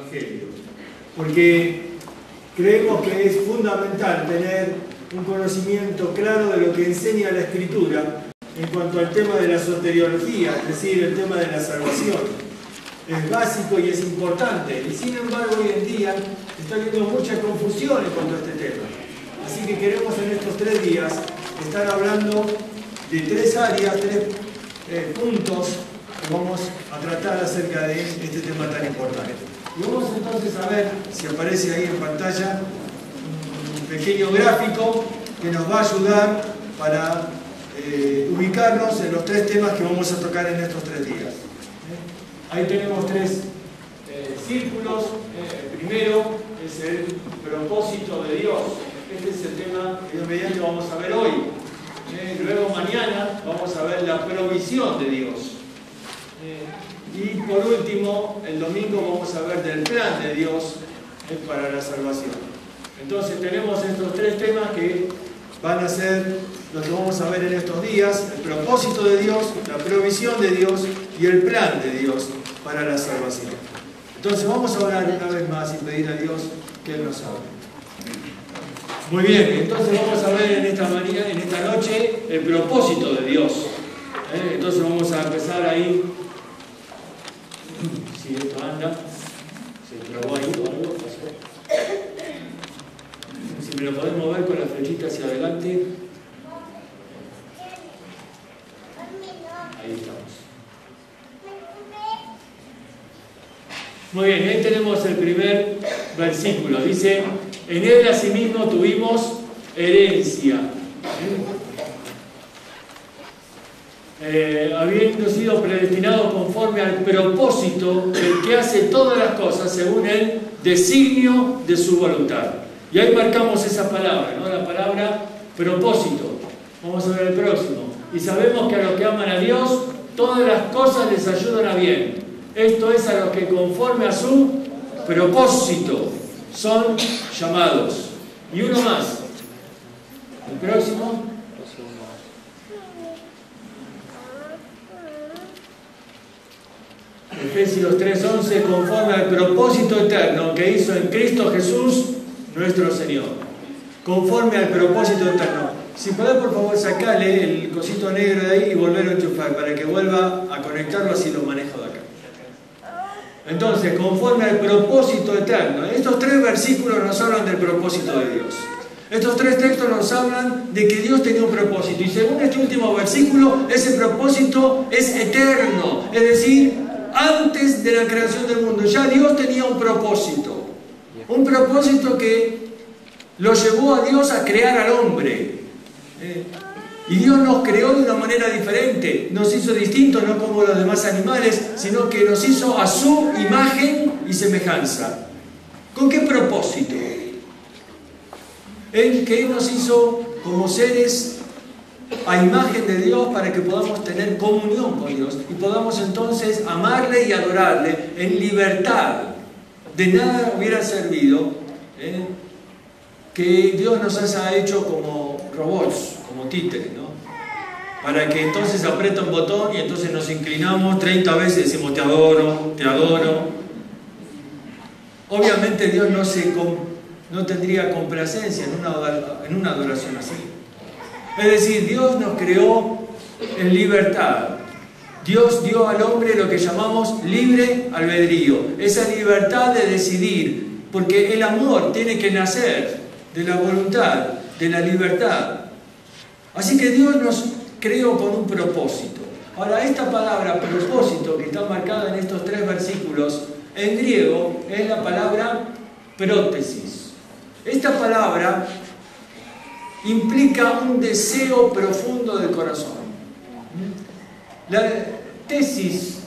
Evangelio, porque creemos que es fundamental tener un conocimiento claro de lo que enseña la Escritura en cuanto al tema de la soteriología, es decir, el tema de la salvación. Es básico y es importante, y sin embargo hoy en día está habiendo mucha confusión en cuanto a este tema. Así que queremos en estos 3 días estar hablando de 3 áreas, 3 puntos que vamos a tratar acerca de este tema tan importante. Y vamos entonces a ver si aparece ahí en pantalla un pequeño gráfico que nos va a ayudar para ubicarnos en los 3 temas que vamos a tocar en estos 3 días. Ahí tenemos 3 círculos. El primero es el propósito de Dios. Este es el tema que mediante vamos a ver hoy. Luego mañana vamos a ver la provisión de Dios. Y por último, el domingo vamos a ver del plan de Dios para la salvación. Entonces tenemos estos 3 temas que van a ser lo que vamos a ver en estos días: el propósito de Dios, la provisión de Dios y el plan de Dios para la salvación. Entonces vamos a orar una vez más y pedir a Dios que Él nos hable. Muy bien, entonces vamos a ver en esta noche el propósito de Dios. Entonces vamos a empezar ahí. Si esto anda, se trabó ahí o algo, pasó. Si me lo podemos mover con la flechita hacia adelante. Ahí estamos. Muy bien, ahí tenemos el primer versículo. Dice: en él asimismo tuvimos herencia. Habiendo sido predestinados conforme al propósito del que hace todas las cosas según el designio de su voluntad. Y ahí marcamos esa palabra, ¿no? La palabra propósito. Vamos a ver el próximo. Y sabemos que a los que aman a Dios, todas las cosas les ayudan a bien. Esto es, a los que conforme a su propósito son llamados. Y uno más. El próximo. Efesios 3:11, conforme al propósito eterno que hizo en Cristo Jesús, nuestro Señor. Conforme al propósito eterno. Si podés, por favor, sacarle el cosito negro de ahí y volverlo a enchufar para que vuelva a conectarlo, así lo manejo de acá. Entonces, conforme al propósito eterno. Estos 3 versículos nos hablan del propósito de Dios. Estos 3 textos nos hablan de que Dios tenía un propósito. Y según este último versículo, ese propósito es eterno. Es decir, antes de la creación del mundo, ya Dios tenía un propósito. Un propósito que lo llevó a Dios a crear al hombre. Y Dios nos creó de una manera diferente. Nos hizo distintos, no como los demás animales, sino que nos hizo a su imagen y semejanza. ¿Con qué propósito? Que Él nos hizo como seres a imagen de Dios para que podamos tener comunión con Dios y podamos entonces amarle y adorarle en libertad. De nada hubiera servido que Dios nos haya hecho como robots, como títeres, ¿no? Para que entonces aprieta un botón y entonces nos inclinamos 30 veces y decimos te adoro, te adoro. Obviamente Dios no tendría complacencia en una adoración así. Es decir, Dios nos creó en libertad. Dios dio al hombre lo que llamamos libre albedrío. Esa libertad de decidir, porque el amor tiene que nacer de la voluntad, de la libertad. Así que Dios nos creó con un propósito. Ahora, esta palabra propósito que está marcada en estos 3 versículos, en griego es la palabra prótesis. Esta palabra implica un deseo profundo del corazón. La tesis,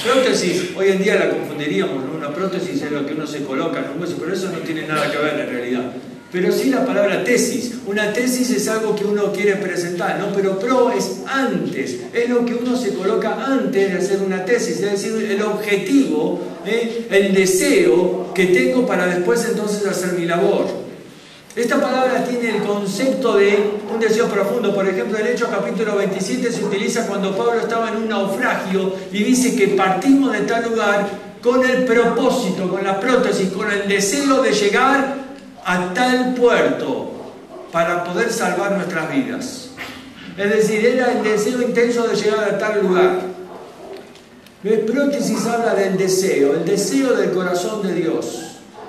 prótesis, hoy en día la confundiríamos, ¿no? Una prótesis es lo que uno se coloca en un hueso, pero eso no tiene nada que ver en realidad. Pero sí la palabra tesis. Una tesis es algo que uno quiere presentar, ¿no? Pero pro es antes, es lo que uno se coloca antes de hacer una tesis, es decir, el objetivo, el deseo que tengo para después entonces hacer mi labor. Esta palabra tiene el concepto de un deseo profundo. Por ejemplo, en Hechos capítulo 27 se utiliza cuando Pablo estaba en un naufragio y dice que partimos de tal lugar con el propósito, con la prótesis, con el deseo de llegar a tal puerto para poder salvar nuestras vidas. Es decir, era el deseo intenso de llegar a tal lugar. La prótesis habla del deseo, el deseo del corazón de Dios.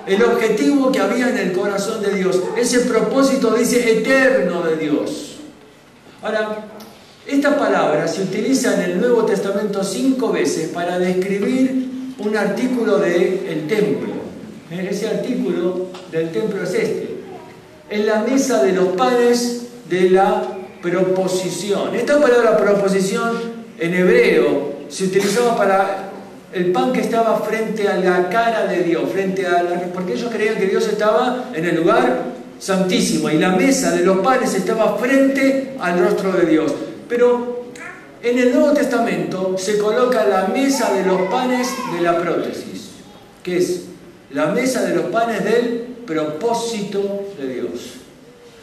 El objetivo que había en el corazón de Dios, ese propósito, dice, eterno de Dios. Ahora, esta palabra se utiliza en el Nuevo Testamento 5 veces para describir un artículo del templo. Ese artículo del templo es este. En la mesa de los panes de la proposición. Esta palabra proposición en hebreo se utilizaba para el pan que estaba frente a la cara de Dios, porque ellos creían que Dios estaba en el lugar santísimo y la mesa de los panes estaba frente al rostro de Dios. Pero en el Nuevo Testamento se coloca la mesa de los panes de la prótesis, que es la mesa de los panes del propósito de Dios.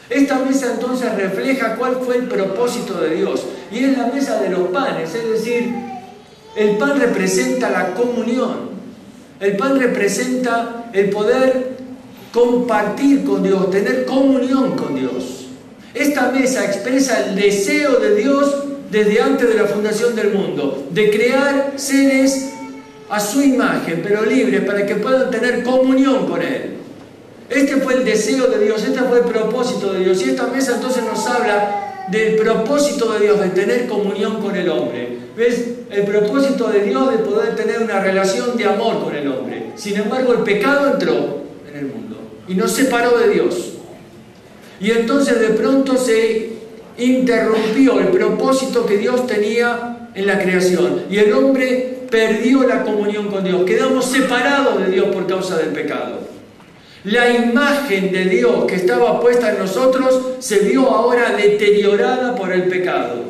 Esta mesa entonces refleja cuál fue el propósito de Dios, y es la mesa de los panes, es decir, el pan representa la comunión, el pan representa el poder compartir con Dios, tener comunión con Dios. Esta mesa expresa el deseo de Dios desde antes de la fundación del mundo, de crear seres a su imagen, pero libres, para que puedan tener comunión con Él. Este fue el deseo de Dios, este fue el propósito de Dios. Y esta mesa entonces nos habla del propósito de Dios, de tener comunión con el hombre. ¿Ves? El propósito de Dios de poder tener una relación de amor con el hombre. Sin embargo, el pecado entró en el mundo y nos separó de Dios. Y entonces de pronto se interrumpió el propósito que Dios tenía en la creación. Y el hombre perdió la comunión con Dios. Quedamos separados de Dios por causa del pecado. La imagen de Dios que estaba puesta en nosotros se vio ahora deteriorada por el pecado.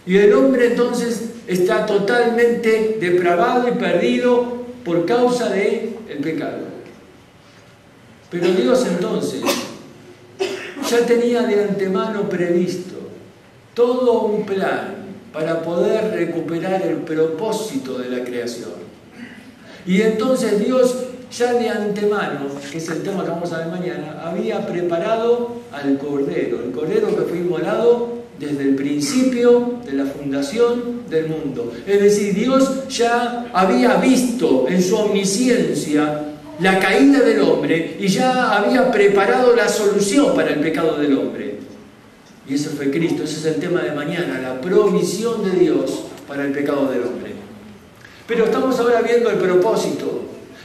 Y el hombre entonces está totalmente depravado y perdido por causa del pecado. Pero Dios entonces ya tenía de antemano previsto todo un plan para poder recuperar el propósito de la creación. Y entonces Dios ya de antemano, que es el tema que vamos a ver mañana, había preparado al Cordero, el Cordero que fue inmolado desde el principio de la fundación del mundo. Es decir, Dios ya había visto en su omnisciencia la caída del hombre y ya había preparado la solución para el pecado del hombre. Y ese fue Cristo, ese es el tema de mañana, la provisión de Dios para el pecado del hombre. Pero estamos ahora viendo el propósito.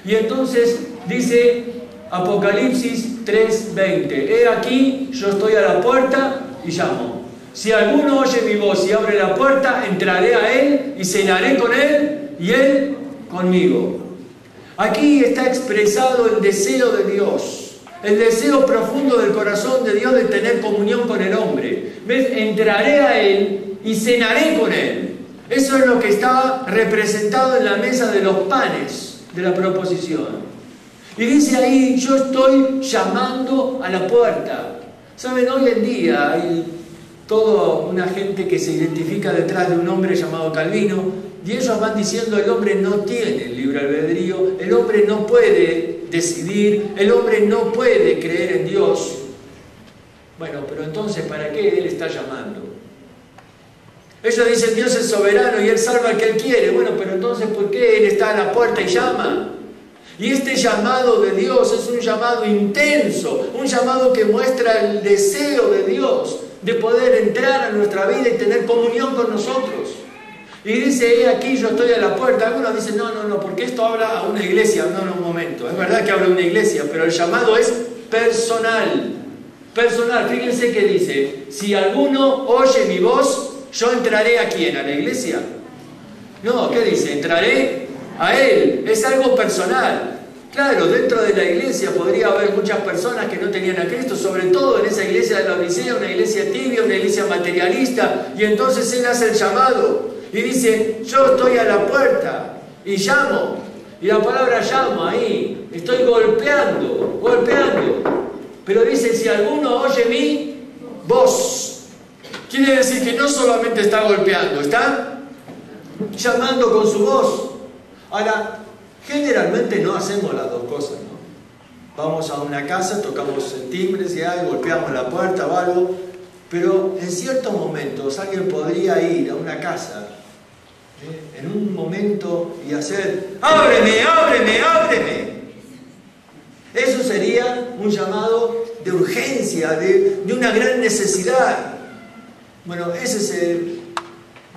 Y entonces dice Apocalipsis 3:20: He aquí, yo estoy a la puerta y llamo. Si alguno oye mi voz y abre la puerta, entraré a él y cenaré con él y él conmigo. Aquí está expresado el deseo de Dios, el deseo profundo del corazón de Dios de tener comunión con el hombre. ¿Ves? Entraré a él y cenaré con él. Eso es lo que está representado en la mesa de los panes de la proposición. Y dice ahí: yo estoy llamando a la puerta. Saben, hoy en día hay toda una gente que se identifica detrás de un hombre llamado Calvino, y ellos van diciendo: el hombre no tiene libre albedrío, el hombre no puede decidir, el hombre no puede creer en Dios. Bueno, pero entonces, ¿para qué Él está llamando? Ellos dicen: Dios es soberano y Él salva al que Él quiere. Bueno, pero entonces, ¿por qué Él está a la puerta y llama? Y este llamado de Dios es un llamado intenso, un llamado que muestra el deseo de Dios de poder entrar a nuestra vida y tener comunión con nosotros. Y dice: he aquí, yo estoy a la puerta. Algunos dicen: no, porque esto habla a una iglesia. No, un momento. Es verdad que habla a una iglesia, pero el llamado es personal. Personal. Fíjense que dice: si alguno oye mi voz, yo entraré ¿a quién? ¿A la iglesia? No, ¿qué dice? Entraré a Él. Es algo personal. Claro, dentro de la iglesia podría haber muchas personas que no tenían a Cristo, sobre todo en esa iglesia de la Odisea, una iglesia tibia, una iglesia materialista, y entonces Él hace el llamado y dice: yo estoy a la puerta y llamo. Y la palabra llamo ahí, estoy golpeando. Pero dice: si alguno oye mi voz. Quiere decir que no solamente está golpeando, está llamando con su voz. Ahora, Generalmente no hacemos las dos cosas, ¿no? Vamos a una casa, tocamos el timbre, si hay, golpeamos la puerta o algo, pero en ciertos momentos alguien podría ir a una casa en un momento y hacer ¡ábreme, ábreme, ábreme! Eso sería un llamado de urgencia, de una gran necesidad. Bueno, esa es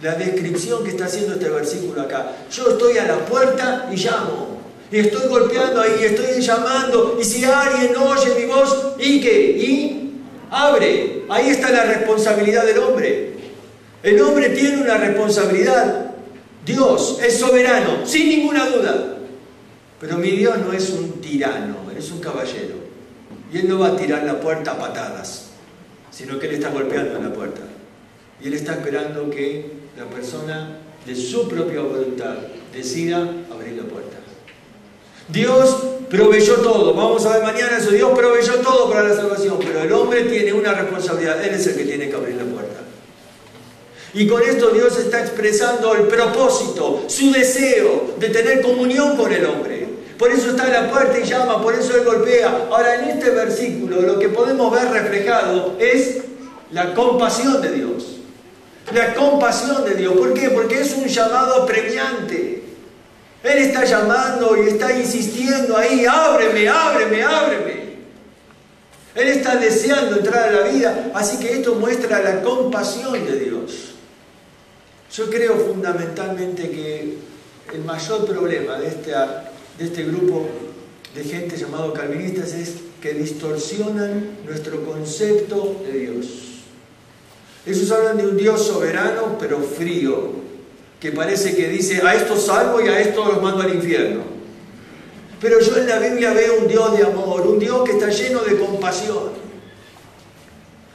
la descripción que está haciendo este versículo acá. Yo estoy a la puerta y llamo. Y estoy golpeando ahí, y estoy llamando. Y si alguien oye mi voz, ¿y qué? Y abre. Ahí está la responsabilidad del hombre. El hombre tiene una responsabilidad. Dios es soberano, sin ninguna duda. Pero mi Dios no es un tirano, Él es un caballero. Y Él no va a tirar la puerta a patadas, sino que Él está golpeando en la puerta. Y Él está esperando que la persona, de su propia voluntad, decida abrir la puerta. Dios proveyó todo. Vamos a ver mañana eso. Dios proveyó todo para la salvación. Pero el hombre tiene una responsabilidad. Él es el que tiene que abrir la puerta. Y con esto Dios está expresando el propósito, su deseo de tener comunión con el hombre. Por eso está en la puerta y llama, por eso Él golpea. Ahora, en este versículo lo que podemos ver reflejado es la compasión de Dios. La compasión de Dios. ¿Por qué? Porque es un llamado apremiante. Él está llamando y está insistiendo ahí, ábreme, ábreme, ábreme. Él está deseando entrar a la vida, así que esto muestra la compasión de Dios. Yo creo fundamentalmente que el mayor problema de este grupo de gente llamado calvinistas es que distorsionan nuestro concepto de Dios. Ellos hablan de un Dios soberano pero frío, que parece que dice a estos salvo y a estos los mando al infierno. Pero yo en la Biblia veo un Dios de amor, un Dios que está lleno de compasión.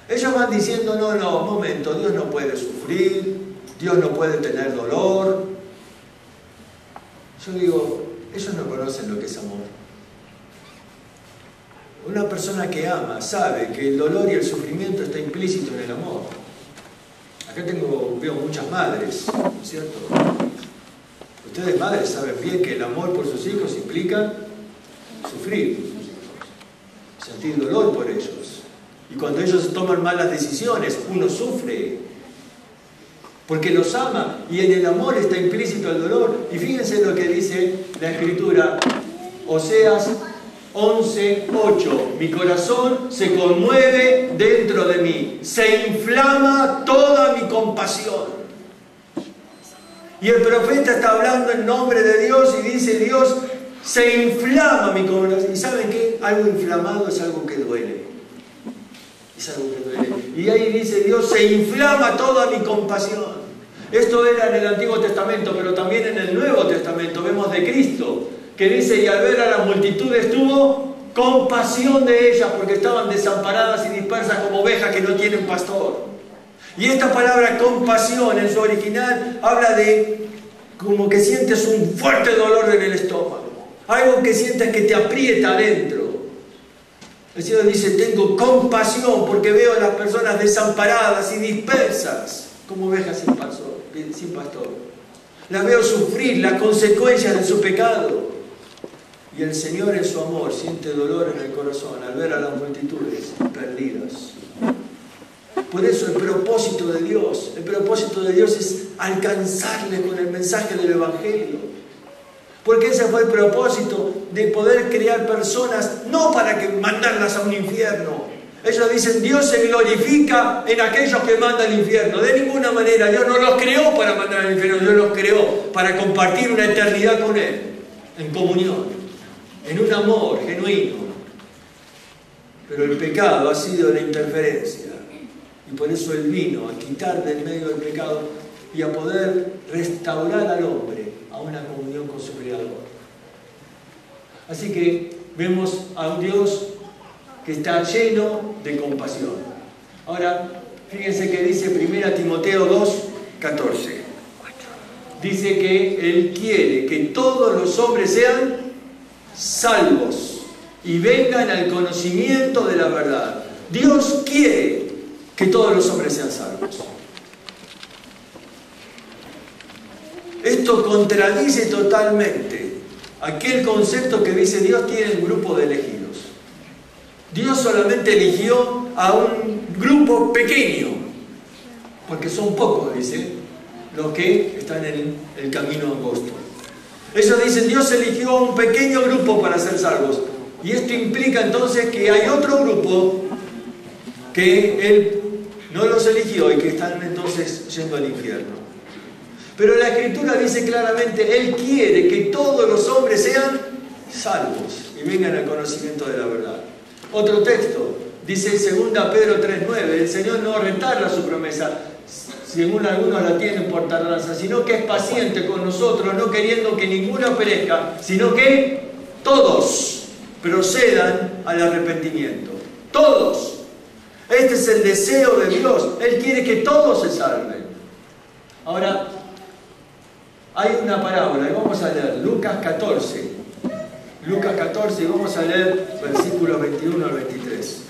Ellos van diciendo, no, un momento, Dios no puede sufrir, Dios no puede tener dolor. Yo digo, ellos no conocen lo que es amor. Una persona que ama sabe que el dolor y el sufrimiento está implícito en el amor. Acá veo muchas madres, ¿no es cierto? Ustedes madres saben bien que el amor por sus hijos implica sufrir, sentir dolor por ellos. Y cuando ellos toman malas decisiones, uno sufre, porque los ama, y en el amor está implícito el dolor. Y fíjense lo que dice la Escritura, Oseas 11:8. Mi corazón se conmueve dentro de mí, se inflama toda mi compasión. Y el profeta está hablando en nombre de Dios y dice, Dios, se inflama mi corazón. ¿Y saben qué? Algo inflamado es algo que duele. Es algo que duele. Y ahí dice Dios, se inflama toda mi compasión. Esto era en el Antiguo Testamento, pero también en el Nuevo Testamento vemos de Cristo, que dice, y al ver a las multitudes tuvo compasión de ellas, porque estaban desamparadas y dispersas como ovejas que no tienen pastor. Y esta palabra compasión en su original habla de como que sientes un fuerte dolor en el estómago, algo que sientes que te aprieta adentro. El Señor dice, tengo compasión porque veo a las personas desamparadas y dispersas como ovejas sin pastor. Las veo sufrir las consecuencias de su pecado. Y el Señor en su amor siente dolor en el corazón al ver a las multitudes perdidas. Por eso el propósito de Dios es alcanzarles con el mensaje del Evangelio. Porque ese fue el propósito de poder crear personas, no para que mandarlas a un infierno. Ellos dicen, Dios se glorifica en aquellos que mandan al infierno. De ninguna manera, Dios no los creó para mandar al infierno, Dios los creó para compartir una eternidad con Él, en comunión, en un amor genuino. Pero el pecado ha sido la interferencia. Y por eso Él vino a quitar del medio del pecado y a poder restaurar al hombre a una comunión con su Creador. Así que vemos a un Dios que está lleno de compasión. Ahora, fíjense que dice 1 Timoteo 2:14. Dice que Él quiere que todos los hombres sean salvos y vengan al conocimiento de la verdad. Dios quiere que todos los hombres sean salvos. Esto contradice totalmente aquel concepto que dice Dios tiene un grupo de elegidos. Dios solamente eligió a un grupo pequeño, porque son pocos, dice, los que están en el camino angosto. Ellos dicen, Dios eligió a un pequeño grupo para ser salvos. Y esto implica entonces que hay otro grupo que Él no los eligió y que están entonces yendo al infierno. Pero la Escritura dice claramente, Él quiere que todos los hombres sean salvos y vengan al conocimiento de la verdad. Otro texto, dice 2 Pedro 3:9, el Señor no retarda su promesa, según algunos la tienen por tardanza, sino que es paciente con nosotros, no queriendo que ninguno perezca, sino que todos procedan al arrepentimiento. Todos. Este es el deseo de Dios. Él quiere que todos se salven. Ahora, hay una parábola, y vamos a leer Lucas 14. Lucas 14, y vamos a leer versículos 21 al 23.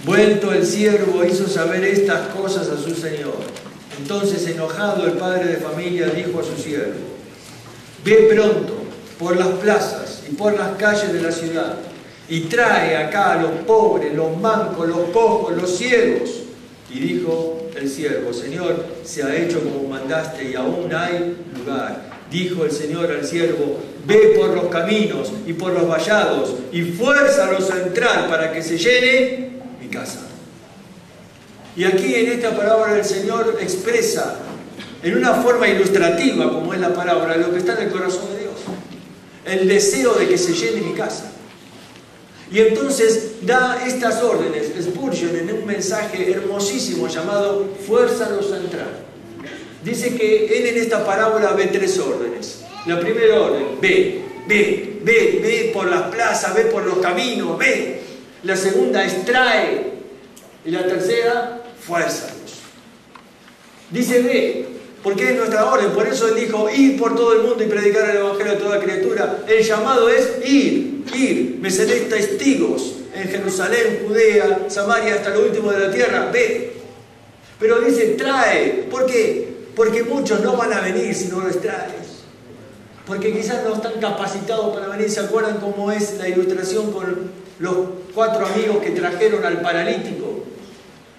Vuelto el siervo hizo saber estas cosas a su señor. Entonces, enojado, el padre de familia dijo a su siervo: ve pronto por las plazas y por las calles de la ciudad y trae acá a los pobres, los mancos, los cojos, los ciegos. Y dijo el siervo: Señor, se ha hecho como mandaste y aún hay lugar. Dijo el Señor al siervo: ve por los caminos y por los vallados y fuérzalos a entrar para que se llene mi casa. Y aquí en esta parábola el Señor expresa en una forma ilustrativa, como es la parábola, lo que está en el corazón de Dios. El deseo de que se llene mi casa. Y entonces da estas órdenes, Spurgeon, en un mensaje hermosísimo llamado fuérzalos a entrar. Dice que él en esta parábola ve 3 órdenes. La primera orden, ve por las plazas, ve por los caminos, ve. La segunda es trae. Y la tercera, fuérzalos. Dice ve, porque es nuestra orden. Por eso él dijo, ir por todo el mundo y predicar el evangelio a toda criatura. El llamado es ir. Me seréis testigos en Jerusalén, Judea, Samaria, hasta lo último de la tierra. Ve. Pero dice trae. ¿Por qué? Porque muchos no van a venir si no les traes. Porque quizás no están capacitados para venir. ¿Se acuerdan cómo es la ilustración con los 4 amigos que trajeron al paralítico?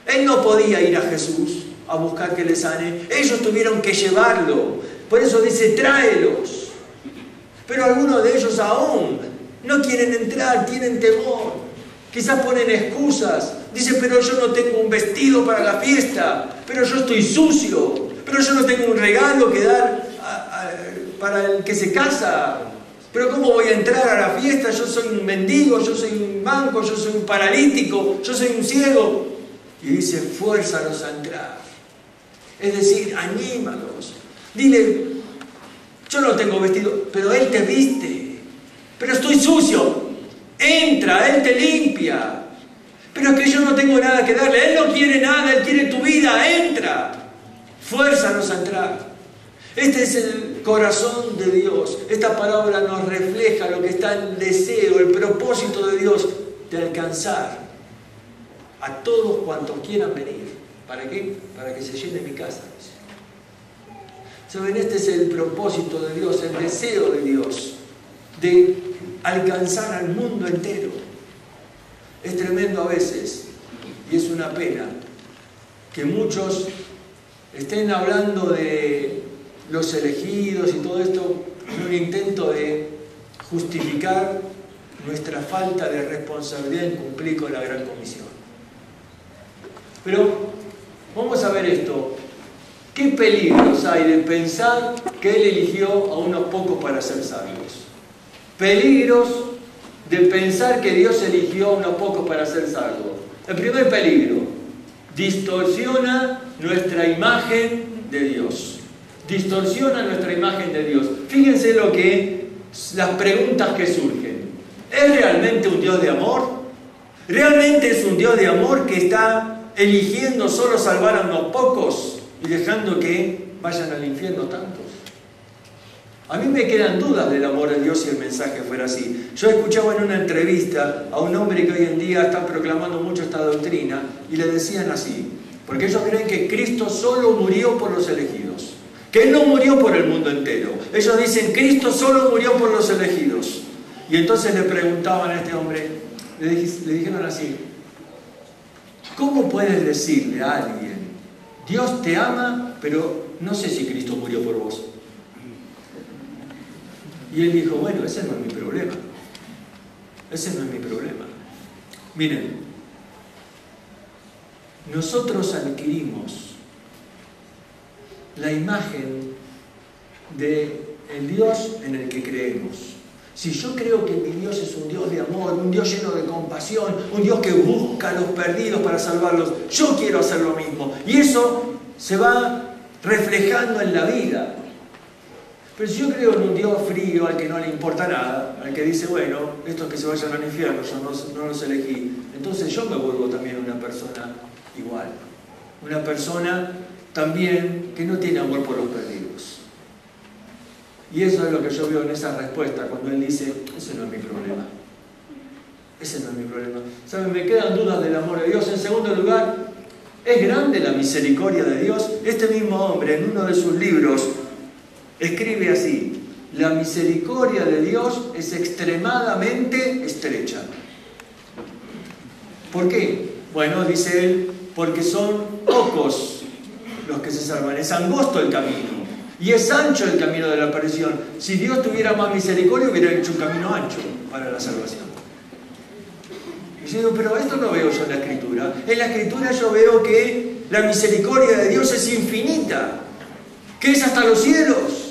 Él no podía ir a Jesús a buscar que le sane. Ellos tuvieron que llevarlo. Por eso dice, tráelos. Pero algunos de ellos aún no quieren entrar, tienen temor. Quizás ponen excusas. Dicen, pero yo no tengo un vestido para la fiesta. Pero yo estoy sucio. Pero yo no tengo un regalo que dar para el que se casa. Pero ¿cómo voy a entrar a la fiesta? Yo soy un mendigo, yo soy un manco, yo soy un paralítico, yo soy un ciego. Y dice, fuérzalos a entrar. Es decir, anímalos. Dile, yo no tengo vestido, pero Él te viste. Pero estoy sucio. Entra, Él te limpia. Pero es que yo no tengo nada que darle. Él no quiere nada, Él quiere tu vida. Entra. Fuérzalos a entrar. Este es el corazón de Dios. Esta palabra nos refleja lo que está en el deseo, el propósito de Dios de alcanzar a todos cuantos quieran venir. ¿Para qué? Para que se llene mi casa. ¿Saben? Este es el propósito de Dios, el deseo de Dios, de alcanzar al mundo entero. Es tremendo a veces, y es una pena, que muchos estén hablando de los elegidos y todo esto en un intento de justificar nuestra falta de responsabilidad en cumplir con la gran comisión. Pero vamos a ver esto. ¿Qué peligros hay de pensar que Él eligió a unos pocos para ser salvos? Peligros de pensar que Dios eligió a unos pocos para ser salvos. El primer peligro, distorsiona nuestra imagen de Dios. Distorsiona nuestra imagen de Dios. Fíjense las preguntas que surgen. ¿Es realmente un Dios de amor? ¿Realmente es un Dios de amor que está eligiendo solo salvar a unos pocos? y dejando que vayan al infierno tantos. A mí me quedan dudas del amor de Dios si el mensaje fuera así. Yo escuchaba en una entrevista a un hombre que hoy en día está proclamando mucho esta doctrina y le decían así, porque ellos creen que Cristo solo murió por los elegidos, que Él no murió por el mundo entero. Ellos dicen, Cristo solo murió por los elegidos. Y entonces le preguntaban a este hombre, le dijeron así, ¿cómo puedes decirle a alguien, Dios te ama, pero no sé si Cristo murió por vos? Y él dijo, bueno, ese no es mi problema. Ese no es mi problema. Miren, nosotros adquirimos la imagen del Dios en el que creemos. Si yo creo que mi Dios es un Dios de amor, un Dios lleno de compasión, un Dios que busca a los perdidos para salvarlos, yo quiero hacer lo mismo. Y eso se va reflejando en la vida. Pero si yo creo en un Dios frío, al que no le importa nada, al que dice, bueno, estos que se vayan al infierno, yo no los elegí, entonces yo me vuelvo también una persona igual. Una persona también que no tiene amor por los perdidos. Y eso es lo que yo veo en esa respuesta, cuando él dice, ese no es mi problema. Ese no es mi problema. ¿Saben? Me quedan dudas del amor de Dios. En segundo lugar, ¿es grande la misericordia de Dios? Este mismo hombre, en uno de sus libros, escribe así, la misericordia de Dios es extremadamente estrecha. ¿Por qué? Bueno, dice él, porque son pocos los que se salvan. Es angosto el camino y es ancho el camino de la perdición. Si Dios tuviera más misericordia, hubiera hecho un camino ancho para la salvación. Y yo digo, pero esto no veo yo en la Escritura. En la Escritura yo veo que la misericordia de Dios es infinita, que es hasta los cielos.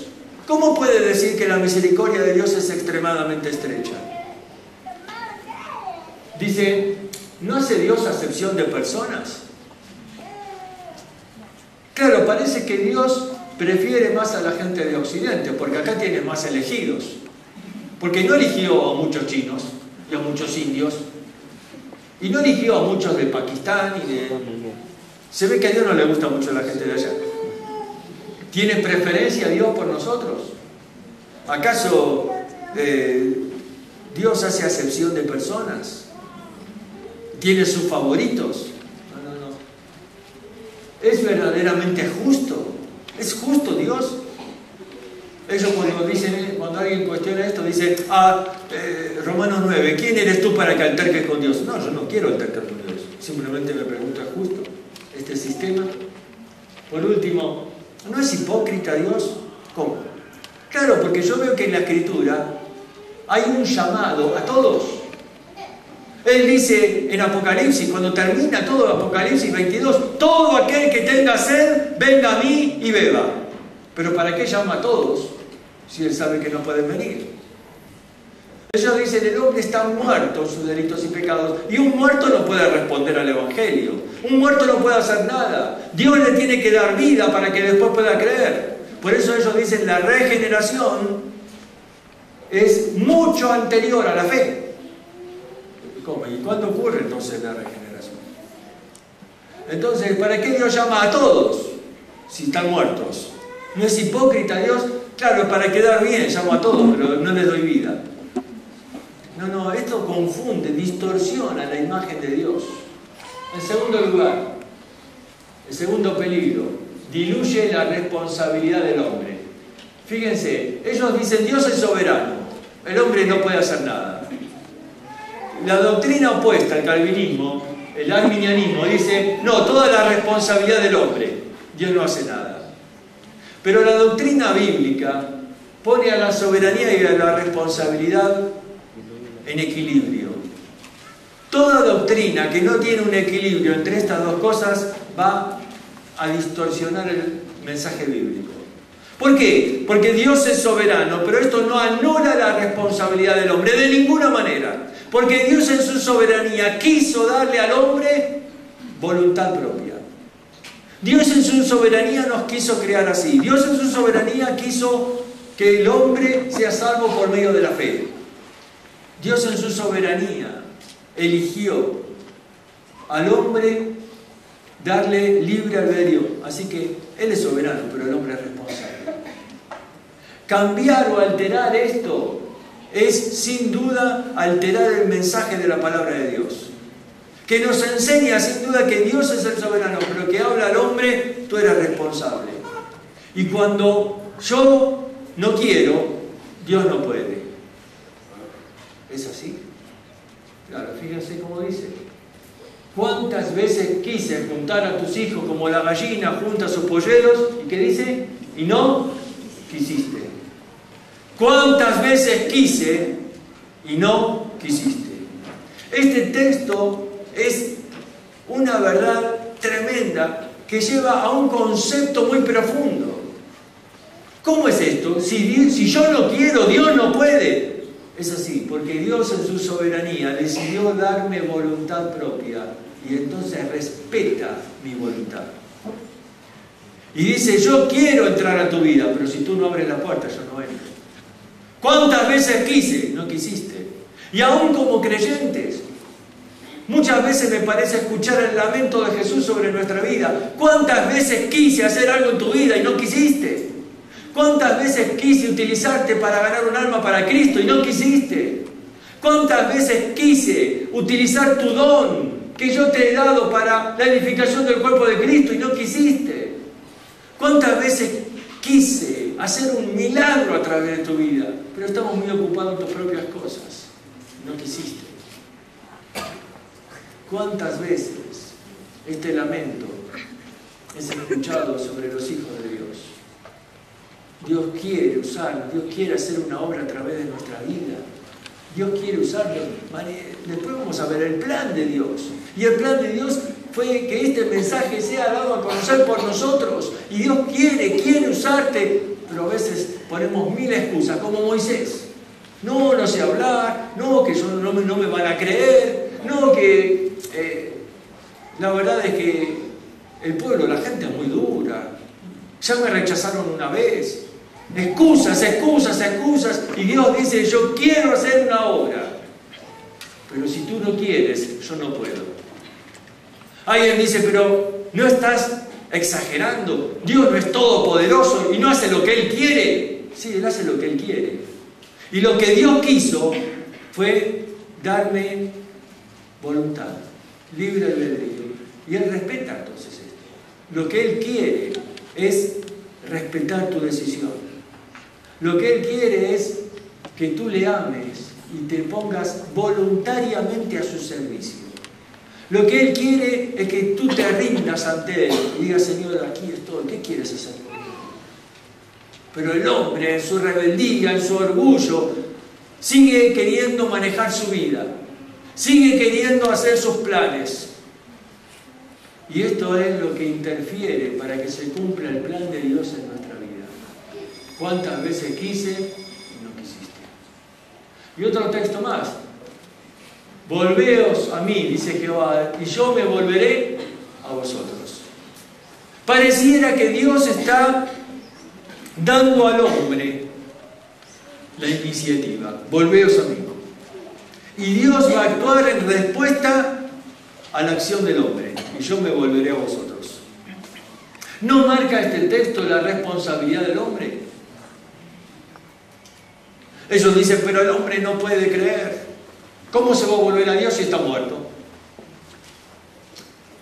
¿Cómo puede decir que la misericordia de Dios es extremadamente estrecha? Dice, ¿no hace Dios acepción de personas? Claro, parece que Dios prefiere más a la gente de Occidente, porque acá tiene más elegidos. Porque no eligió a muchos chinos y a muchos indios, y no eligió a muchos de Pakistán y de... Se ve que a Dios no le gusta mucho la gente de allá. ¿Tiene preferencia Dios por nosotros? ¿Acaso Dios hace acepción de personas? ¿Tiene sus favoritos? No. ¿Es verdaderamente justo? ¿Es justo Dios? Ellos cuando alguien cuestiona esto, dicen, Romanos 9, ¿quién eres tú para que alterques con Dios? No, yo no quiero altercar con Dios. Simplemente me pregunto, ¿es justo este sistema? Por último, ¿no es hipócrita Dios? ¿Cómo? Claro, porque yo veo que en la Escritura hay un llamado a todos. Él dice en Apocalipsis, cuando termina todo Apocalipsis 22, todo aquel que tenga sed, venga a mí y beba. Pero ¿para qué llama a todos si él sabe que no pueden venir? Ellos dicen, el hombre está muerto en sus delitos y pecados, y un muerto no puede responder al Evangelio. Un muerto no puede hacer nada. Dios le tiene que dar vida para que después pueda creer. Por eso ellos dicen, la regeneración es mucho anterior a la fe. ¿Cómo? ¿Y cuándo ocurre entonces la regeneración? Entonces, ¿para qué Dios llama a todos si están muertos? ¿No es hipócrita Dios? Claro, para quedar bien llamo a todos, pero no les doy vida. No, esto confunde, distorsiona la imagen de Dios. En segundo lugar, el segundo peligro, diluye la responsabilidad del hombre. Fíjense, ellos dicen, Dios es soberano, el hombre no puede hacer nada. La doctrina opuesta al calvinismo, el arminianismo, dice, no, toda la responsabilidad del hombre, Dios no hace nada. Pero la doctrina bíblica pone a la soberanía y a la responsabilidad en equilibrio. Toda doctrina que no tiene un equilibrio entre estas dos cosas va a distorsionar el mensaje bíblico. ¿Por qué? Porque Dios es soberano, pero esto no anula la responsabilidad del hombre de ninguna manera. Porque Dios en su soberanía quiso darle al hombre voluntad propia. Dios en su soberanía nos quiso crear así. Dios en su soberanía quiso que el hombre sea salvo por medio de la fe. Dios en su soberanía eligió al hombre darle libre albedrío. Así que Él es soberano, pero el hombre es responsable. Cambiar o alterar esto es sin duda alterar el mensaje de la palabra de Dios, que nos enseña sin duda que Dios es el soberano, pero que habla al hombre, tú eres responsable. Y cuando yo no quiero, Dios no puede. ¿Es así? Claro, fíjense cómo dice. ¿Cuántas veces quise juntar a tus hijos como la gallina junta a sus polluelos? ¿Y qué dice? Y no quisiste. ¿Cuántas veces quise y no quisiste? Este texto es una verdad tremenda que lleva a un concepto muy profundo. ¿Cómo es esto? Si yo no quiero, Dios no puede. Es así, porque Dios en su soberanía decidió darme voluntad propia y entonces respeta mi voluntad. Y dice, yo quiero entrar a tu vida, pero si tú no abres la puerta, yo no entro. ¿Cuántas veces quise? No quisiste. Y aún como creyentes, muchas veces me parece escuchar el lamento de Jesús sobre nuestra vida. ¿Cuántas veces quise hacer algo en tu vida y no quisiste? ¿Cuántas veces quise utilizarte para ganar un alma para Cristo y no quisiste? ¿Cuántas veces quise utilizar tu don que yo te he dado para la edificación del cuerpo de Cristo y no quisiste? ¿Cuántas veces quise hacer un milagro a través de tu vida, pero estamos muy ocupados en tus propias cosas? No quisiste. ¿Cuántas veces este lamento es escuchado sobre los hijos de Dios? Dios quiere usarnos, Dios quiere hacer una obra a través de nuestra vida. Dios quiere usarlo. Después vamos a ver el plan de Dios. Y el plan de Dios fue que este mensaje sea dado a conocer por nosotros. Y Dios quiere usarte, pero a veces ponemos mil excusas, como Moisés. No sé hablar, no, que yo no me van a creer, no, que la verdad es que el pueblo, la gente es muy dura. Ya me rechazaron una vez. Excusas, y Dios dice, yo quiero hacer una obra, pero si tú no quieres, yo no puedo. Alguien dice, pero no estás exagerando, Dios no es todopoderoso y no hace lo que Él quiere. Sí, Él hace lo que Él quiere, y lo que Dios quiso fue darme voluntad, libre albedrío, y Él respeta entonces esto. Lo que Él quiere es respetar tu decisión. Lo que Él quiere es que tú le ames y te pongas voluntariamente a su servicio. Lo que Él quiere es que tú te rindas ante Él y digas, Señor, aquí estoy, ¿qué quieres hacer conmigo? Pero el hombre, en su rebeldía, en su orgullo, sigue queriendo manejar su vida, sigue queriendo hacer sus planes. Y esto es lo que interfiere para que se cumpla el plan de Dios en nuestra vida. ¿Cuántas veces quise y no quisiste? Y otro texto más. Volveos a mí, dice Jehová, y yo me volveré a vosotros. Pareciera que Dios está dando al hombre la iniciativa. Volveos a mí. Y Dios va a actuar en respuesta a la acción del hombre. Y yo me volveré a vosotros. ¿No marca este texto la responsabilidad del hombre? Ellos dicen, pero el hombre no puede creer. ¿Cómo se va a volver a Dios si está muerto?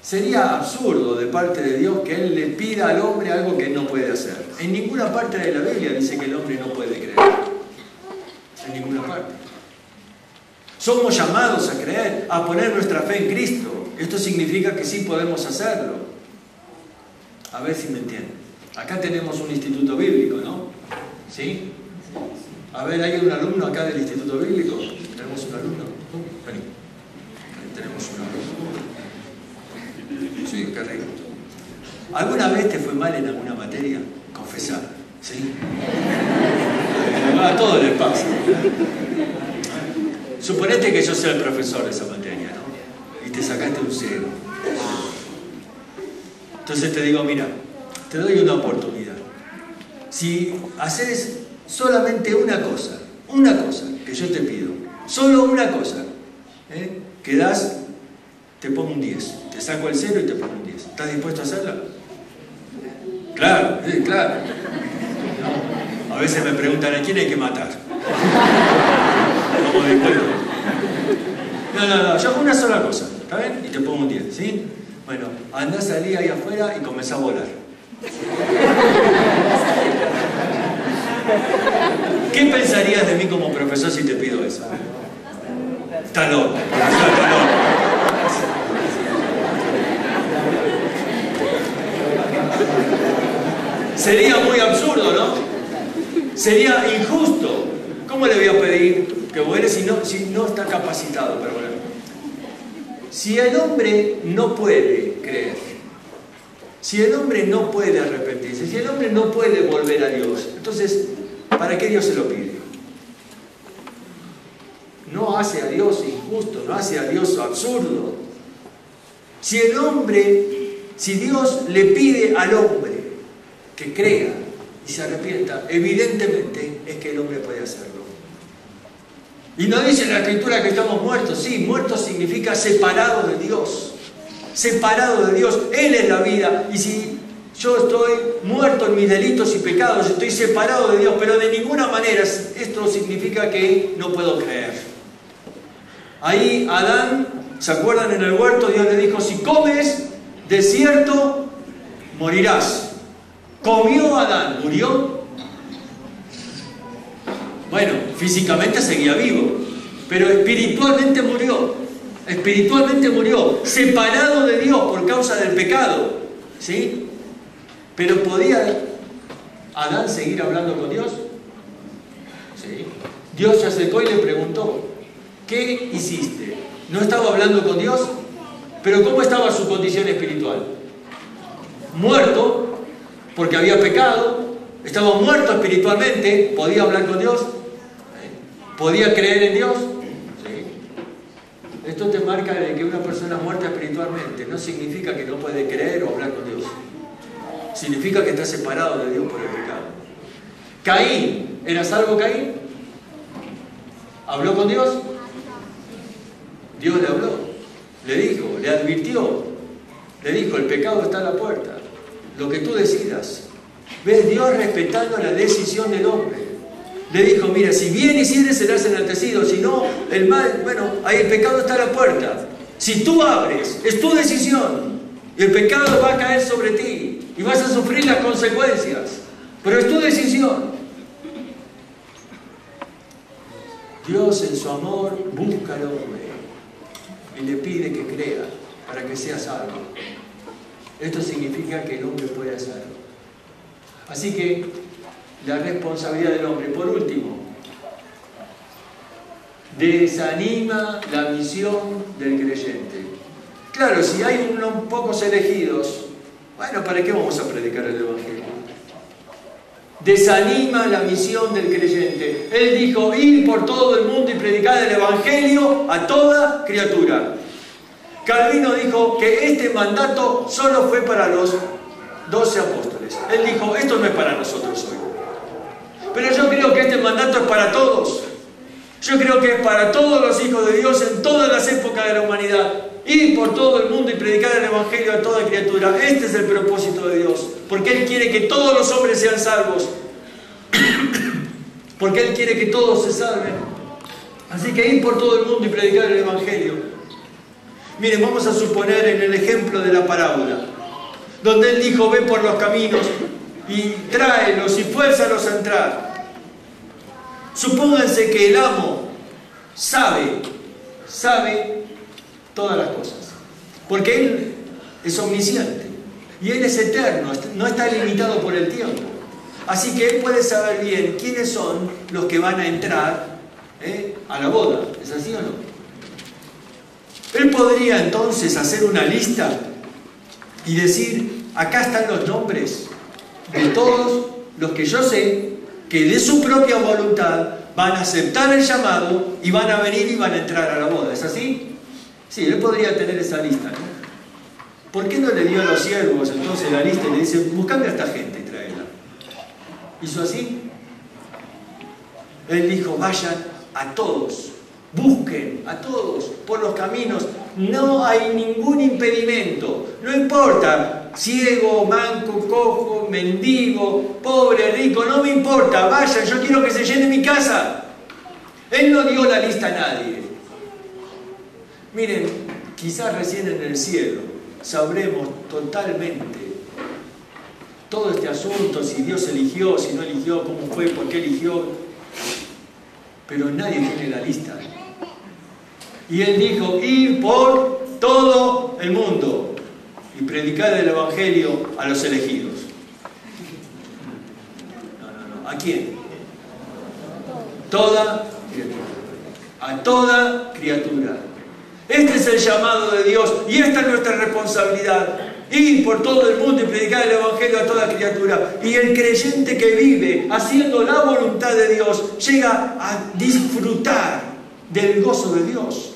Sería absurdo de parte de Dios que Él le pida al hombre algo que no puede hacer. En ninguna parte de la Biblia dice que el hombre no puede creer. En ninguna parte. Somos llamados a creer, a poner nuestra fe en Cristo. Esto significa que sí podemos hacerlo. A ver si me entienden. Acá tenemos un instituto bíblico, ¿no? ¿Sí? A ver, ¿hay un alumno acá del instituto bíblico? ¿Tenemos un alumno? Vení. Ahí tenemos un alumno. Sí, qué rico. ¿Alguna vez te fue mal en alguna materia? Confesar, ¿sí? A todos les pasa. Suponete que yo sea el profesor de esa materia, ¿no? Y te sacaste un 0. Entonces te digo, mira, te doy una oportunidad. Si haces solamente una cosa que yo te pido, solo una cosa, quedás, te pongo un 10, te saco el 0 y te pongo un 10. ¿Estás dispuesto a hacerla? Claro, sí, claro. ¿No? A veces me preguntan a quién hay que matar. Como de juego. No, yo hago una sola cosa, ¿está bien? Y te pongo un 10, ¿sí? Bueno, andá, salí ahí afuera y comenzá a volar. ¿Qué pensarías de mí como profesor si te pido eso? Está loco, profesor, está loco. Sería muy absurdo, ¿no? Sería injusto. ¿Cómo le voy a pedir que vuele si no está capacitado para volar? Si el hombre no puede creer, si el hombre no puede arrepentirse, si el hombre no puede volver a Dios, entonces, ¿para qué Dios se lo pide? No hace a Dios injusto, no hace a Dios absurdo. Si Dios le pide al hombre que crea y se arrepienta, evidentemente es que el hombre puede hacerlo. Y no dice en la Escritura que estamos muertos. Sí, muertos significa separado de Dios. Separado de Dios. Él es la vida. Y si yo estoy muerto en mis delitos y pecados, estoy separado de Dios, pero de ninguna manera esto significa que no puedo creer. Ahí Adán, ¿se acuerdan en el huerto? Dios le dijo, si comes, de cierto morirás. ¿Comió Adán? ¿Murió? Bueno, físicamente seguía vivo, pero espiritualmente murió. Espiritualmente murió, separado de Dios por causa del pecado. ¿Sí? Pero ¿podía Adán seguir hablando con Dios? ¿Sí? Dios se acercó y le preguntó, ¿qué hiciste? ¿No estaba hablando con Dios? Pero ¿cómo estaba su condición espiritual? Muerto, porque había pecado, estaba muerto espiritualmente, ¿podía hablar con Dios? ¿Podía creer en Dios? Sí. Esto te marca de que una persona muerta espiritualmente no significa que no puede creer o hablar con Dios. Significa que está separado de Dios por el pecado. Caín, ¿era salvo Caín? ¿Habló con Dios? Dios le habló, le dijo, le advirtió, le dijo, el pecado está a la puerta. Lo que tú decidas. ¿Ves? Dios respetando la decisión del hombre. Le dijo, mira, si bien hicieres serás enaltecido, si no, el mal, bueno, ahí el pecado está a la puerta. Si tú abres, es tu decisión. Y el pecado va a caer sobre ti. Y vas a sufrir las consecuencias. Pero es tu decisión. Dios en su amor busca al hombre. Y le pide que crea para que sea salvo. Esto significa que el hombre puede hacerlo. Así que la responsabilidad del hombre, por último, desanima la misión del creyente. Claro, si hay unos pocos elegidos, bueno, ¿para qué vamos a predicar el Evangelio? Desanima la misión del creyente. Él dijo, ir por todo el mundo y predicar el Evangelio a toda criatura. Calvino dijo que este mandato solo fue para los 12 apóstoles. Él dijo, esto no es para nosotros hoy. Pero yo creo que este mandato es para todos. Yo creo que es para todos los hijos de Dios en todas las épocas de la humanidad. Ir por todo el mundo y predicar el Evangelio a toda criatura. Este es el propósito de Dios. Porque Él quiere que todos los hombres sean salvos. Porque Él quiere que todos se salven. Así que ir por todo el mundo y predicar el Evangelio. Miren, vamos a suponer en el ejemplo de la parábola, donde Él dijo, ve por los caminos y tráelos y fuérzalos a entrar. Supónganse que el amo sabe todas las cosas, porque Él es omnisciente y Él es eterno, no está limitado por el tiempo. Así que Él puede saber bien quiénes son los que van a entrar a la boda. ¿Es así o no? Él podría entonces hacer una lista y decir, acá están los nombres de todos los que yo sé que de su propia voluntad van a aceptar el llamado y van a venir y van a entrar a la boda. ¿Es así? Sí, Él podría tener esa lista, ¿no? ¿Por qué no le dio a los siervos entonces la lista y le dice, buscame a esta gente y tráela? ¿Hizo así? Él dijo, vayan a todos. Busquen a todos por los caminos. No hay ningún impedimento. No importa, ciego, manco, cojo, mendigo, pobre, rico, no me importa, vayan, yo quiero que se llene mi casa. Él no dio la lista a nadie. Miren, quizás recién en el cielo sabremos totalmente todo este asunto, si Dios eligió, si no eligió, cómo fue, por qué eligió. Pero nadie tiene la lista. Y Él dijo, ir por todo el mundo y predicar el Evangelio a los elegidos. No. ¿A quién? Toda criatura. A toda criatura. Este es el llamado de Dios y esta es nuestra responsabilidad. Ir por todo el mundo y predicar el Evangelio a toda criatura. Y el creyente que vive haciendo la voluntad de Dios llega a disfrutar del gozo de Dios.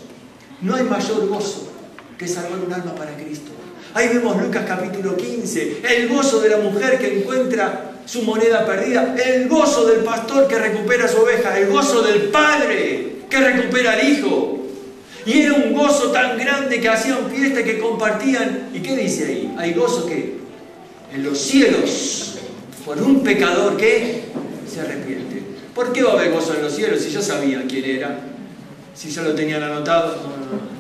No hay mayor gozo que salvar un alma para Cristo. Ahí vemos Lucas capítulo 15, el gozo de la mujer que encuentra su moneda perdida, el gozo del pastor que recupera su oveja, el gozo del padre que recupera al hijo. Y era un gozo tan grande que hacían fiesta, que compartían. ¿Y qué dice ahí? ¿Hay gozo qué? En los cielos, por un pecador que se arrepiente. ¿Por qué va a haber gozo en los cielos si ya sabían quién era? Si ya lo tenían anotado. No.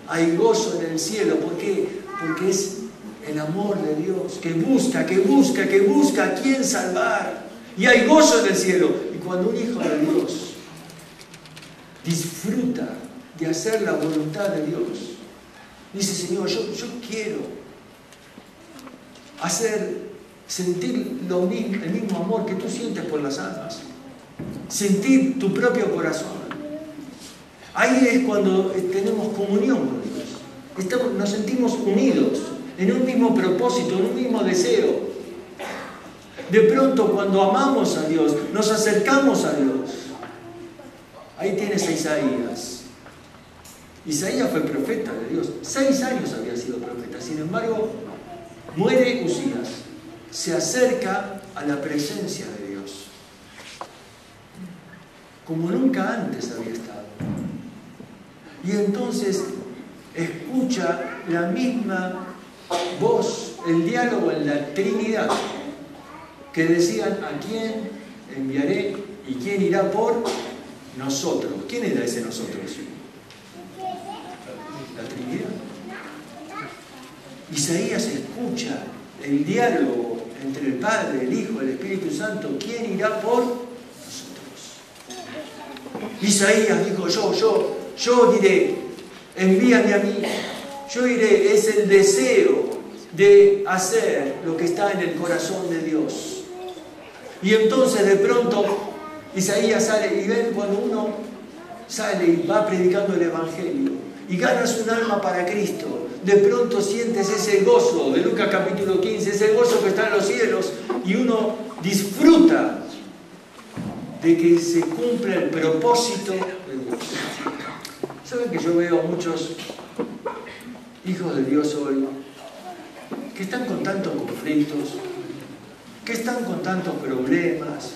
Hay gozo en el cielo. ¿Por qué? Porque es el amor de Dios que busca a quién salvar. Y hay gozo en el cielo. Y cuando un hijo de Dios disfruta de hacer la voluntad de Dios, dice, Señor, yo quiero sentir el mismo amor que tú sientes por las almas, sentir tu propio corazón. Ahí es cuando tenemos comunión con Dios, nos sentimos unidos en un mismo propósito, en un mismo deseo. De pronto, cuando amamos a Dios, nos acercamos a Dios. Ahí tienes a Isaías. Isaías fue profeta de Dios. 6 años había sido profeta. Sin embargo, muere Usías. Se acerca a la presencia de Dios, como nunca antes había estado. Y entonces escucha la misma voz, el diálogo en la Trinidad, que decían, ¿a quién enviaré y quién irá por nosotros? ¿Quién era ese nosotros? La Trinidad. Isaías escucha el diálogo entre el Padre, el Hijo, el Espíritu Santo. ¿Quién irá por nosotros? Isaías dijo, yo iré, envíame a mí, yo iré. Es el deseo de hacer lo que está en el corazón de Dios. Y entonces de pronto Isaías sale, y ven cuando uno sale y va predicando el Evangelio y ganas un alma para Cristo, de pronto sientes ese gozo de Lucas capítulo 15, ese gozo que está en los cielos, y uno disfruta de que se cumpla el propósito de Dios. ¿Saben que yo veo a muchos hijos de Dios hoy que están con tantos conflictos, que están con tantos problemas,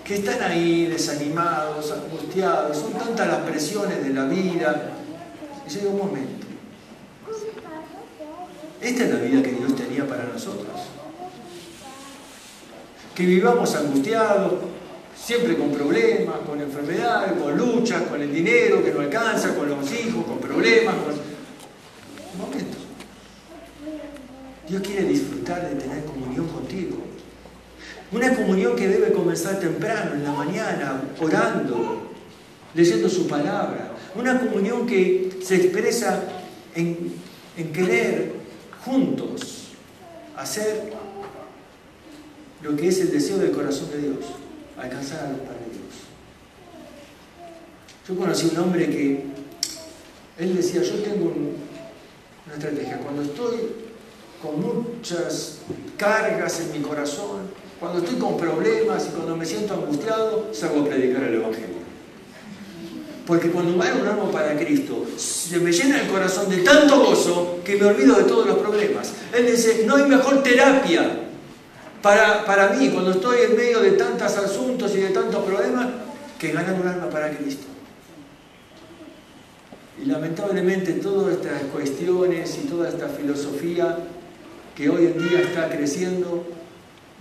que están ahí desanimados, angustiados, son tantas las presiones de la vida? Y llega un momento. Esta es la vida que Dios tenía para nosotros. Que vivamos angustiados, siempre con problemas, con enfermedades, con luchas, con el dinero que no alcanza, con los hijos, con problemas, Un momento. Dios quiere disfrutar de tener comunión contigo. Una comunión que debe comenzar temprano, en la mañana, orando, leyendo su palabra. Una comunión que se expresa en querer juntos hacer lo que es el deseo del corazón de Dios, alcanzar a los padres de Dios. Yo conocí un hombre que él decía, yo tengo una estrategia, cuando estoy con muchas cargas en mi corazón, cuando estoy con problemas y cuando me siento angustiado, salgo a predicar el Evangelio. Porque cuando me hago un alma para Cristo, se me llena el corazón de tanto gozo que me olvido de todos los problemas. Él dice, no hay mejor terapia para mí cuando estoy en medio de tantos asuntos y de tantos problemas que ganar un alma para Cristo. Y lamentablemente todas estas cuestiones y toda esta filosofía que hoy en día está creciendo,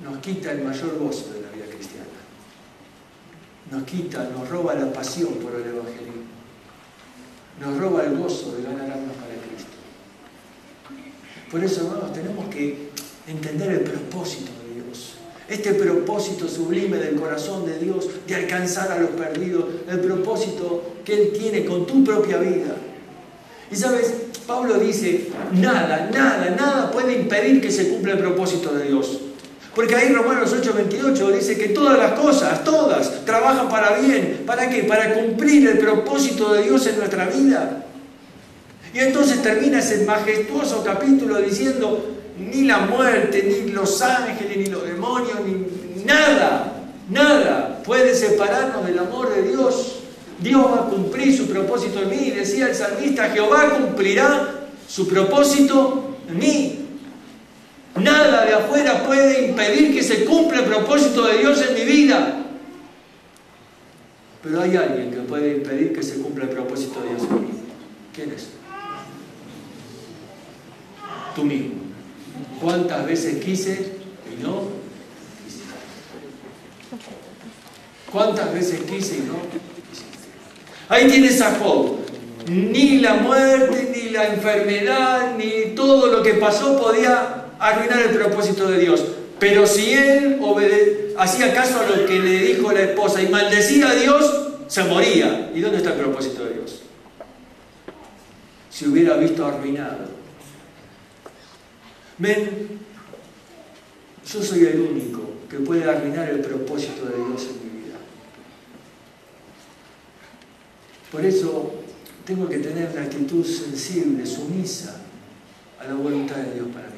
nos quita el mayor gozo de la vida cristiana. Nos roba la pasión por el evangelismo. Nos roba el gozo de ganar almas para Cristo. Por eso, hermanos, tenemos que entender el propósito de Dios. Este propósito sublime del corazón de Dios, de alcanzar a los perdidos, el propósito que Él tiene con tu propia vida. Y sabes, Pablo dice, nada puede impedir que se cumpla el propósito de Dios. Porque ahí Romanos 8:28 dice que todas las cosas, todas, trabajan para bien. ¿Para qué? Para cumplir el propósito de Dios en nuestra vida. Y entonces termina ese majestuoso capítulo diciendo, ni la muerte, ni los ángeles, ni los demonios, ni nada puede separarnos del amor de Dios. Dios va a cumplir su propósito en mí. Decía el salmista, Jehová cumplirá su propósito en mí. Nada de afuera puede impedir que se cumpla el propósito de Dios en mi vida. Pero hay alguien que puede impedir que se cumpla el propósito de Dios en mí. ¿Quién es? Tú mismo. ¿Cuántas veces quise y no quise? ¿Cuántas veces quise y no quise? Ahí tienes a Job. Ni la muerte, ni la enfermedad, ni todo lo que pasó podía arruinar el propósito de Dios. Pero si él hacía caso a lo que le dijo la esposa y maldecía a Dios, se moría. ¿Y dónde está el propósito de Dios? Si hubiera visto arruinado. Ven, yo soy el único que puede arruinar el propósito de Dios en mi vida. Por eso tengo que tener una actitud sensible, sumisa a la voluntad de Dios para mí.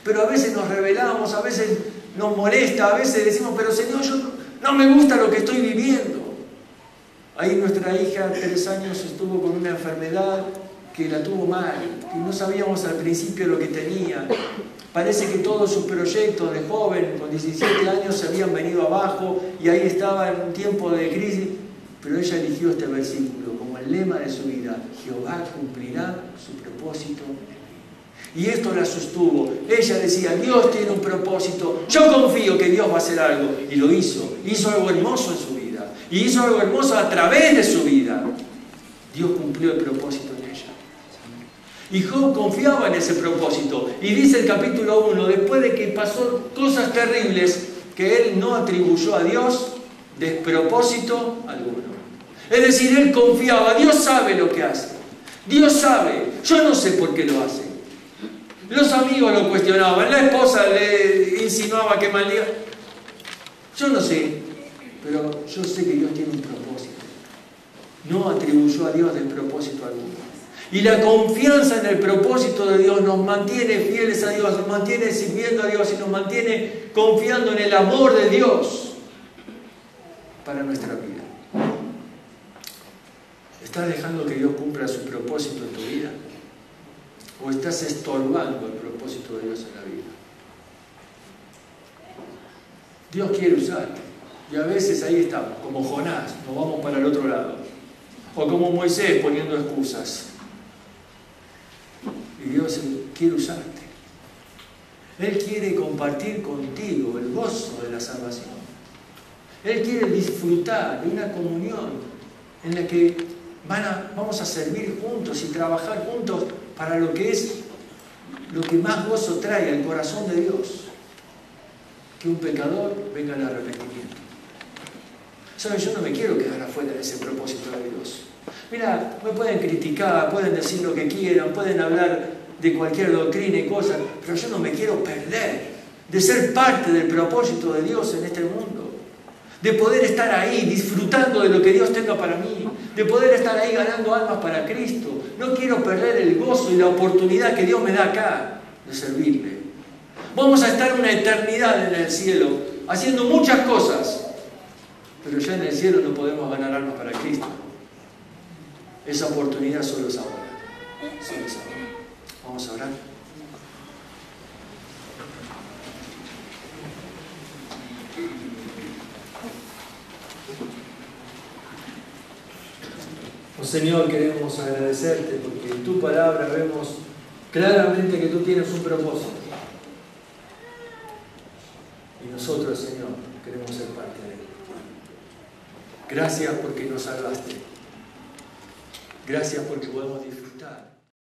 Pero a veces nos rebelamos, a veces nos molesta, a veces decimos, pero Señor, yo no me gusta lo que estoy viviendo. Ahí nuestra hija, 3 años, estuvo con una enfermedad que la tuvo mal, que no sabíamos al principio lo que tenía. Parece que todos sus proyectos de joven, con 17 años, se habían venido abajo y ahí estaba en un tiempo de crisis. Pero ella eligió este versículo como el lema de su vida: Jehová cumplirá su propósito. Y esto la sostuvo. Ella decía, Dios tiene un propósito, yo confío que Dios va a hacer algo. Y lo hizo. Hizo algo hermoso en su vida. Y hizo algo hermoso a través de su vida. Dios cumplió el propósito en ella. Y Job confiaba en ese propósito. Y dice el capítulo 1, después de que pasó cosas terribles, que él no atribuyó a Dios despropósito alguno. Es decir, él confiaba, Dios sabe lo que hace. Dios sabe, yo no sé por qué lo hace. Los amigos lo cuestionaban, la esposa le insinuaba que maldía. Yo no sé, pero yo sé que Dios tiene un propósito. No atribuyó a Dios despropósito alguno. Y la confianza en el propósito de Dios nos mantiene fieles a Dios, nos mantiene sirviendo a Dios y nos mantiene confiando en el amor de Dios para nuestra vida. ¿Estás dejando que Dios cumpla su propósito en tu vida? ¿O estás estorbando el propósito de Dios en la vida? Dios quiere usarte. Y a veces ahí estamos, como Jonás, nos vamos para el otro lado. O como Moisés poniendo excusas. Y Dios quiere usarte. Él quiere compartir contigo el gozo de la salvación. Él quiere disfrutar de una comunión en la que vamos a servir juntos y trabajar juntos para lo que es lo que más gozo trae al corazón de Dios. Que un pecador venga al arrepentimiento. ¿Sabes? Yo no me quiero quedar afuera de ese propósito de Dios. Mira, me pueden criticar, pueden decir lo que quieran, pueden hablar de cualquier doctrina y cosas, pero yo no me quiero perder de ser parte del propósito de Dios en este mundo. De poder estar ahí disfrutando de lo que Dios tenga para mí, de poder estar ahí ganando almas para Cristo. No quiero perder el gozo y la oportunidad que Dios me da acá de servirle. Vamos a estar una eternidad en el cielo haciendo muchas cosas, pero ya en el cielo no podemos ganar almas para Cristo. Esa oportunidad solo es ahora. Solo es ahora. Vamos a orar. Oh Señor, queremos agradecerte porque en tu palabra vemos claramente que tú tienes un propósito. salvaste. Gracias porque nos salvaste. Gracias porque podemos disfrutar.